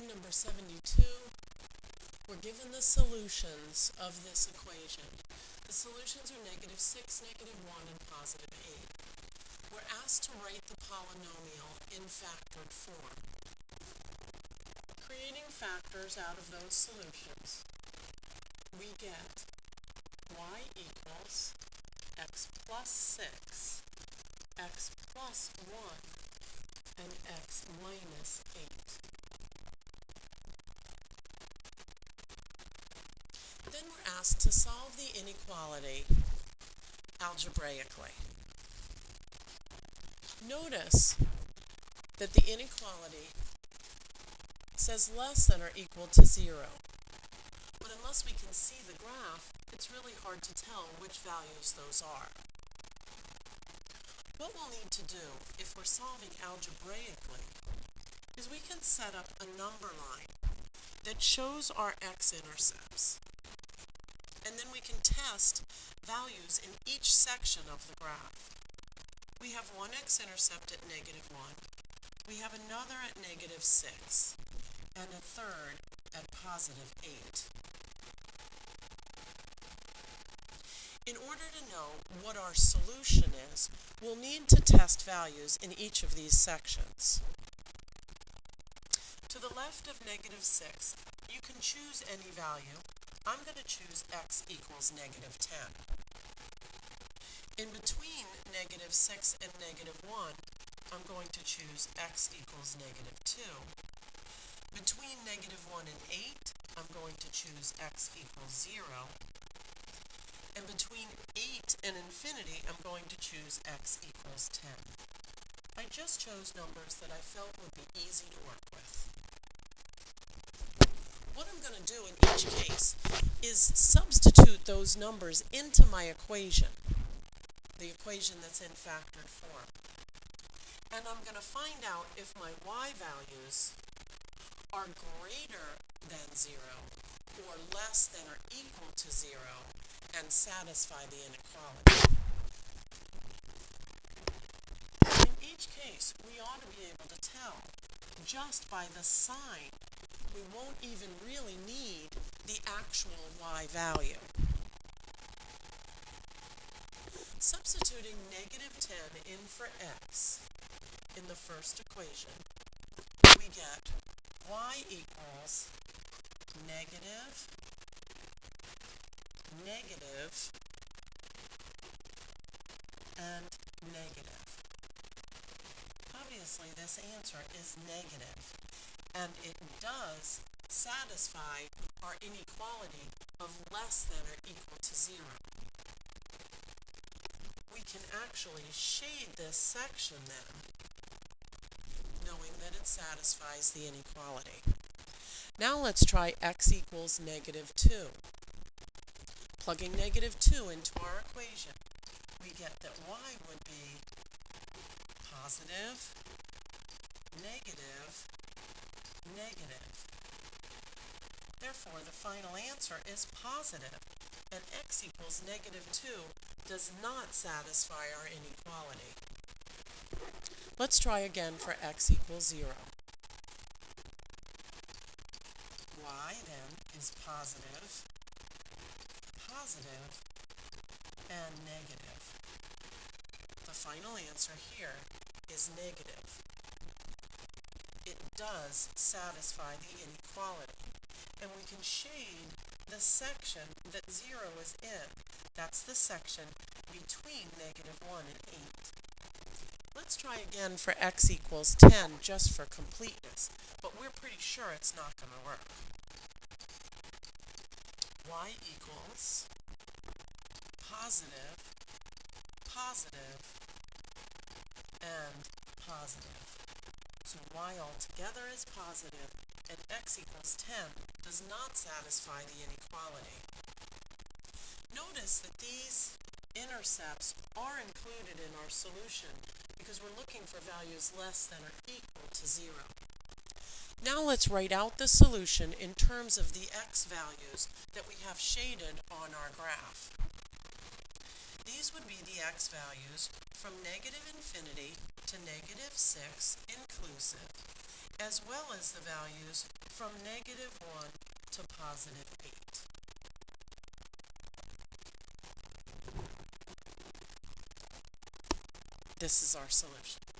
In number 72, we're given the solutions of this equation. The solutions are -6, -1, and +8. We're asked to write the polynomial in factored form. Creating factors out of those solutions, we get y equals x plus 6, x plus 1, and x minus 8. Then we're asked to solve the inequality algebraically. Notice that the inequality says less than or equal to 0. But unless we can see the graph, it's really hard to tell which values those are. What we'll need to do if we're solving algebraically is we can set up a number line that shows our x-intercepts. And then we can test values in each section of the graph. We have one x-intercept at -1, we have another at -6, and a third at +8. In order to know what our solution is, we'll need to test values in each of these sections. To the left of -6, you can choose any value. I'm going to choose x equals -10. In between -6 and -1, I'm going to choose x equals -2. Between -1 and 8, I'm going to choose x equals 0. And between 8 and infinity, I'm going to choose x equals 10. I just chose numbers that I felt would be easy to work with. What I'm going to do in each case is substitute those numbers into my equation, the equation that's in factored form. And I'm going to find out if my y values are greater than 0 or less than or equal to 0 and satisfy the inequality. In each case, we ought to be able to tell just by the sign. We won't even really need the actual y value. Substituting -10 in for x in the first equation, we get y equals negative, and negative. Obviously, this answer is negative, and it does satisfy our inequality of less than or equal to 0. We can actually shade this section then, knowing that it satisfies the inequality. Now let's try x equals -2. Plugging -2 into our equation, we get that y would be positive, negative, negative. Therefore, the final answer is positive, and x equals -2 does not satisfy our inequality. Let's try again for x equals 0. Y then is positive, and negative. The final answer here is negative. It does satisfy the inequality, and we can shade the section that 0 is in. That's the section between -1 and 8. Let's try again for x equals 10 just for completeness, but we're pretty sure it's not going to work. Y equals positive, and positive. So y altogether is positive, and x equals 10 does not satisfy the inequality. Notice that these intercepts are included in our solution because we're looking for values less than or equal to 0. Now let's write out the solution in terms of the x values that we have shaded on our graph. These would be the x values from -infinity to -6 inclusive, as well as the values from -1 to +8. This is our solution.